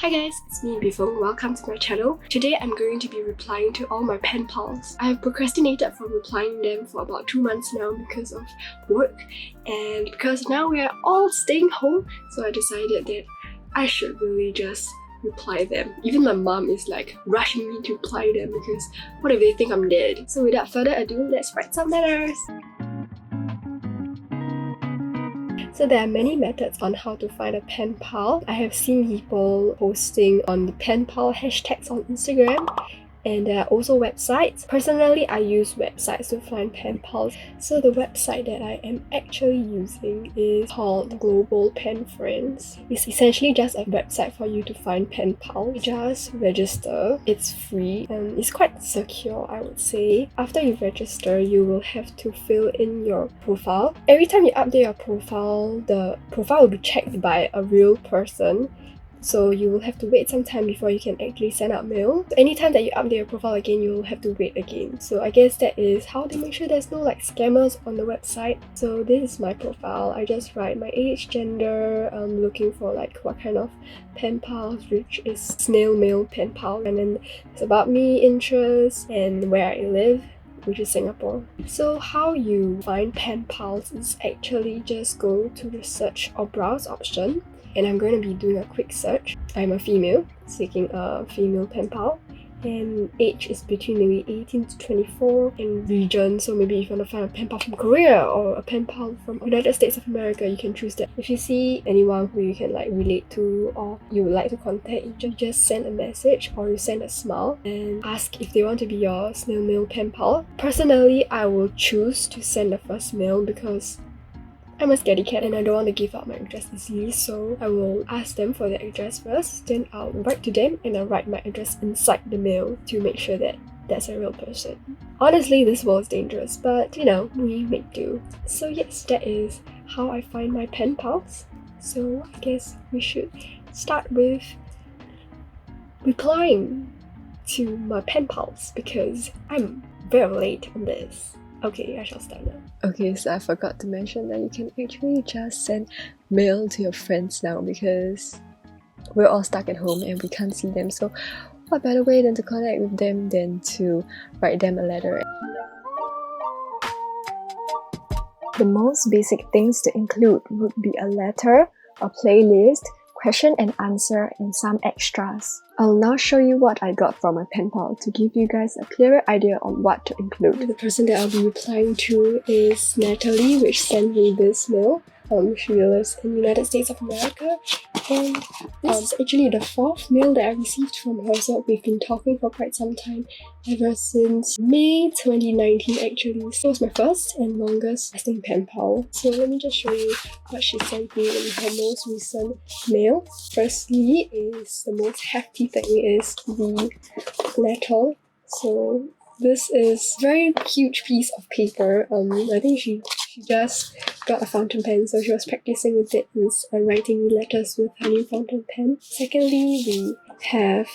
Hi guys, it's me Bifeng. Welcome to my channel. Today I'm going to be replying to all my pen pals. I have procrastinated from replying them for about 2 months now because of work, and because now we are all staying home, so I decided that I should really just reply them. Even my mom is like rushing me to reply them because what if they think I'm dead? So without further ado, let's write some letters. So there are many methods on how to find a pen pal. I have seen people posting on the pen pal hashtags on Instagram, and there are also websites. Personally, I use websites to find pen pals. So the website that I am actually using is called Global Pen Friends. It's essentially just a website for you to find pen pals. You just register. It's free and it's quite secure, I would say. After you register, you will have to fill in your profile. Every time you update your profile, the profile will be checked by a real person. So you will have to wait some time before you can actually send out mail. So anytime that you update your profile again, you will have to wait again. So I guess that is how they make sure there's no like scammers on the website. So this is my profile. I just write my age, gender, looking for like what kind of pen pals, which is snail mail pen pal, and then it's about me, interests, and where I live, which is Singapore. So how you find pen pals is actually just go to the search or browse option, and I'm going to be doing a quick search. I'm a female, seeking a female pen pal, and age is between maybe 18 to 24, and region, so maybe if you want to find a pen pal from Korea or a pen pal from United States of America, you can choose that. If you see anyone who you can like relate to or you would like to contact, you just send a message or you send a smile and ask if they want to be your snail mail pen pal. Personally, I will choose to send the first mail because I'm a scaredy cat and I don't want to give out my address easily, so I will ask them for their address first, then I'll write to them and I'll write my address inside the mail to make sure that that's a real person. Honestly, this world is dangerous, but you know, we make do. So yes, that is how I find my pen pals. So I guess we should start with replying to my pen pals because I'm very late on this. Okay, I shall start now. Okay, so I forgot to mention that you can actually just send mail to your friends now because we're all stuck at home and we can't see them. So what better way than to connect with them than to write them a letter? The most basic things to include would be a letter, a playlist, question and answer, and some extras. I'll now show you what I got from my pen pal to give you guys a clearer idea on what to include. The person that I'll be replying to is Natalie, which sent me this mail. She lives in the United States of America, and this is actually the 4th mail that I received from her. So we've been talking for quite some time, ever since May 2019 actually. So it was my first and longest lasting pen pal. So let me just show you what she sent me in her most recent mail. Firstly, is the most hefty thing is the letter. So this is a very huge piece of paper. I think she just got a fountain pen, so she was practicing with it and writing letters with her new fountain pen. Secondly, we have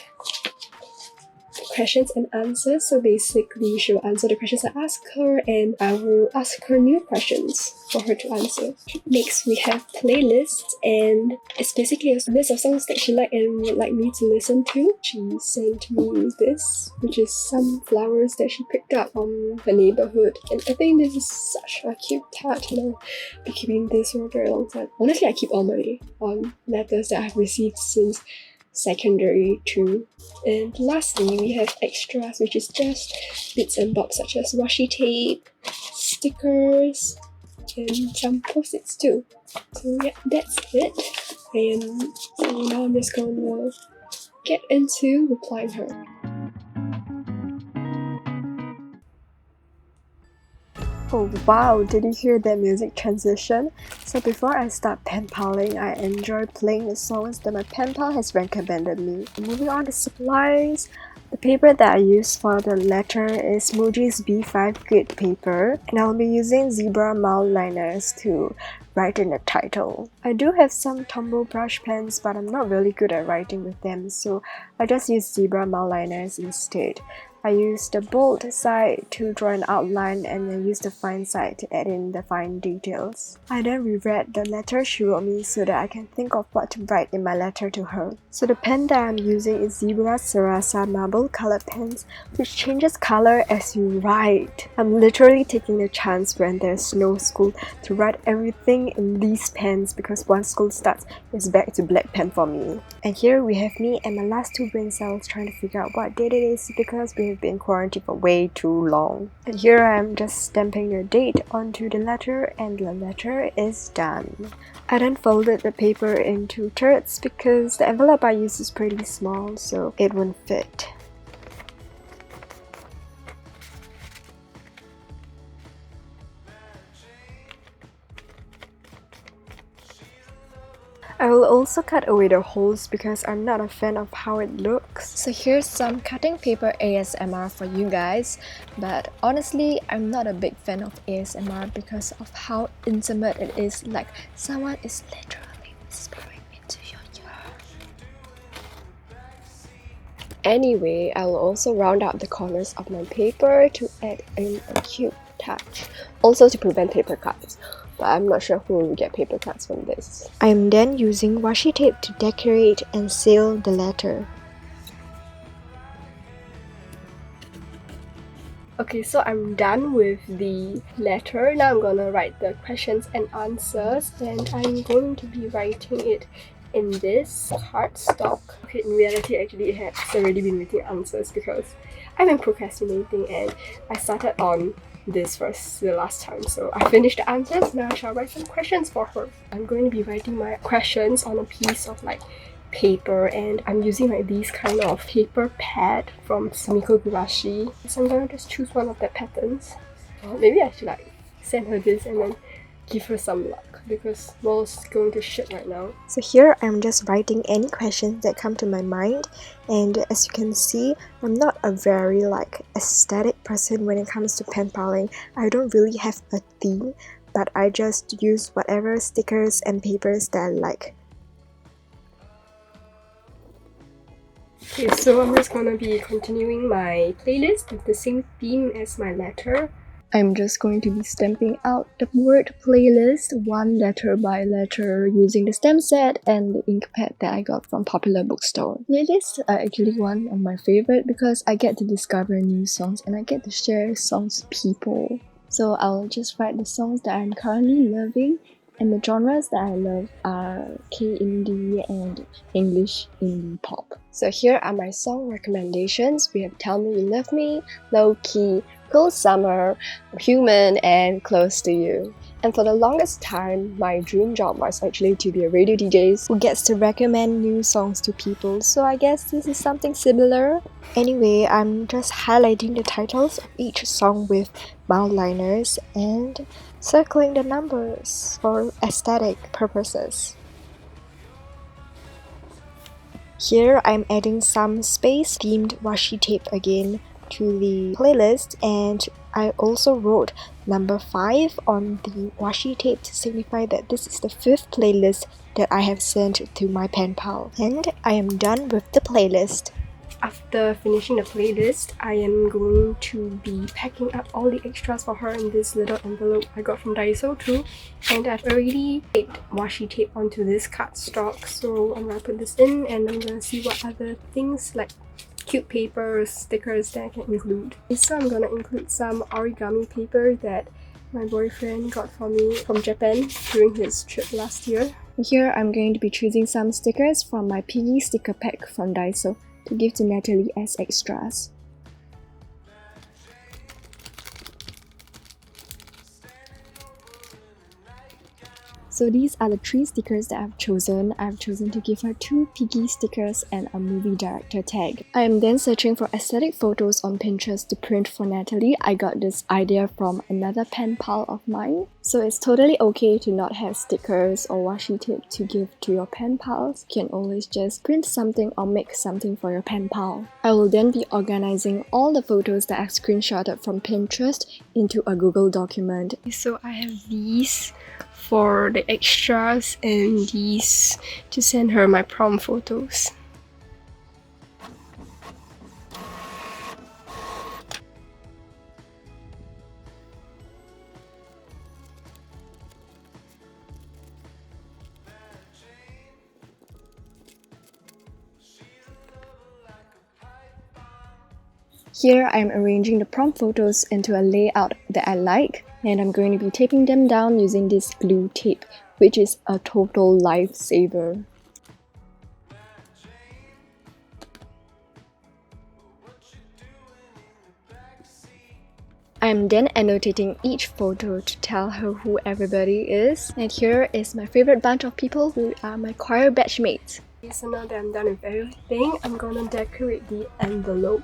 questions and answers. So basically, she will answer the questions I ask her, and I will ask her new questions for her to answer. Next, we have playlists, and it's basically a list of songs that she liked and would like me to listen to. She sent me this, which is some flowers that she picked up from her neighborhood, and I think this is such a cute touch, and I'll be keeping this for a very long time. Honestly, I keep all my letters that I've received since secondary too. And lastly, we have extras, which is just bits and bobs such as washi tape, stickers, and some post-its too. So yeah, that's it. And so now I'm just gonna get into replying her. Oh wow, did you hear that music transition? So before I start pen paling, I enjoy playing the songs that my pen pal has recommended me. Moving on to supplies, the paper that I use for the letter is Muji's B5 grit paper, and I'll be using zebra mouse liners to write in the title. I do have some Tombow brush pens, but I'm not really good at writing with them, so I just use zebra mouse liners instead. I use the bold side to draw an outline and then use the fine side to add in the fine details. I then reread the letter she wrote me so that I can think of what to write in my letter to her. So the pen that I'm using is Zebra Sarasa marble colored pens, which changes color as you write. I'm literally taking the chance when there's no school to write everything in these pens because once school starts, it's back to black pen for me. And here we have me and my last two brain cells trying to figure out what date it is because we have been quarantined for way too long. And here I am just stamping the date onto the letter and the letter is done. I then folded the paper into thirds because the envelope I use is pretty small, so it won't fit. I will also cut away the holes because I'm not a fan of how it looks. So here's some cutting paper ASMR for you guys, but honestly, I'm not a big fan of ASMR because of how intimate it is, like someone is literally whispering into your ear. Anyway, I will also round out the corners of my paper to add in a cute touch, also to prevent paper cuts. But I'm not sure who will get paper cuts from this. I am then using washi tape to decorate and seal the letter. Okay, so I'm done with the letter. Now I'm gonna write the questions and answers, and I'm going to be writing it in this cardstock. Okay, in reality, actually, it has already been written answers because I've been procrastinating and I started on this first the last time, so I finished the answers. Now I shall write some questions for her. I'm going to be writing my questions on a piece of like paper, and I'm using like these kind of paper pad from Sumiko Gurashi. So I'm gonna just choose one of the patterns. Maybe I should like send her this and then give her some luck because Mo's going to shit right now. So here I'm just writing any questions that come to my mind, and as you can see, I'm not a very like aesthetic person when it comes to pen paling. I don't really have a theme, but I just use whatever stickers and papers that I like. Okay, so I'm just gonna be continuing my playlist with the same theme as my letter. I'm just going to be stamping out the word playlist one letter by letter using the stamp set and the ink pad that I got from Popular Bookstore. Playlists are actually one of my favorite because I get to discover new songs and I get to share songs with people. So I'll just write the songs that I'm currently loving, and the genres that I love are K-indie and English indie pop. So here are my song recommendations. We have Tell Me You Love Me, Low Key, Cool Summer, Human, and Close to You. And for the longest time, my dream job was actually to be a radio DJ who gets to recommend new songs to people, so I guess this is something similar. Anyway, I'm just highlighting the titles of each song with mildliners and circling the numbers for aesthetic purposes. Here I'm adding some space-themed washi tape again to the playlist, and I also wrote number 5 on the washi tape to signify that this is the 5th playlist that I have sent to my pen pal. And I am done with the playlist. After finishing the playlist, I am going to be packing up all the extras for her in this little envelope I got from Daiso too. And I've already taped washi tape onto this cardstock, so I'm gonna put this in and I'm gonna see what other things like cute papers, stickers that I can include. So I'm gonna include some origami paper that my boyfriend got for me from Japan during his trip last year. Here I'm going to be choosing some stickers from my Piggy sticker pack from Daiso to give to Natalie as extras. So these are the 3 stickers that I've chosen. I've chosen to give her 2 Piggy stickers and a movie director tag. I am then searching for aesthetic photos on Pinterest to print for Natalie. I got this idea from another pen pal of mine. So it's totally okay to not have stickers or washi tape to give to your pen pals. You can always just print something or make something for your pen pal. I will then be organizing all the photos that I've screenshotted from Pinterest into a Google document. So I have these for the extras and these to send her my prom photos. Here I'm arranging the prom photos into a layout that I like, and I'm going to be taping them down using this glue tape, which is a total lifesaver. I'm then annotating each photo to tell her who everybody is. And here is my favorite bunch of people who are my choir batchmates. So now that I'm done with everything, I'm gonna decorate the envelope.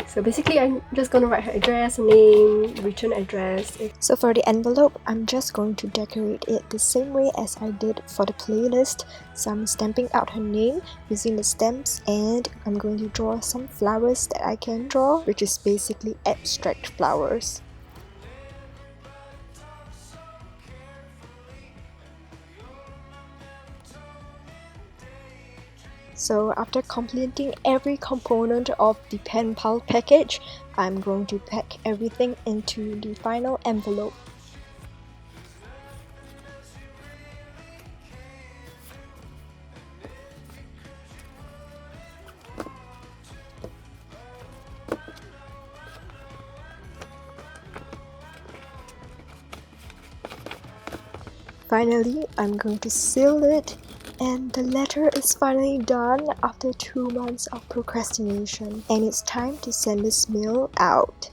So basically, I'm just gonna write her address, name, return address. So for the envelope, I'm just going to decorate it the same way as I did for the playlist. So I'm stamping out her name using the stamps, and I'm going to draw some flowers that I can draw, which is basically abstract flowers. So after completing every component of the penpal package, I'm going to pack everything into the final envelope. Finally, I'm going to seal it, and the letter is finally done after 2 months of procrastination, and it's time to send this mail out.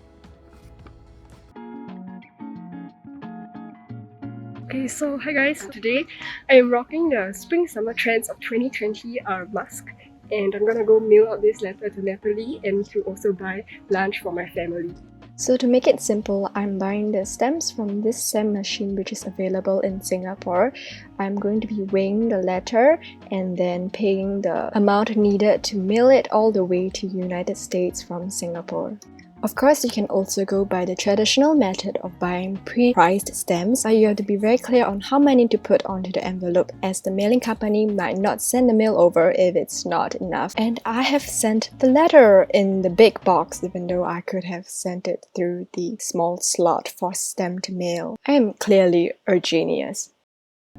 Okay, so hi guys, today I am rocking the Spring Summer Trends of 2020 mask, and I'm gonna go mail out this letter to Natalie and to also buy lunch for my family. So to make it simple, I'm buying the stamps from this stamp machine which is available in Singapore. I'm going to be weighing the letter and then paying the amount needed to mail it all the way to United States from Singapore. Of course, you can also go by the traditional method of buying pre-priced stamps, but you have to be very clear on how many to put onto the envelope, as the mailing company might not send the mail over if it's not enough. And I have sent the letter in the big box, even though I could have sent it through the small slot for stamped mail. I am clearly a genius.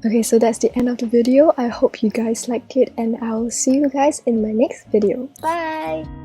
Okay, so that's the end of the video. I hope you guys liked it, and I'll see you guys in my next video. Bye!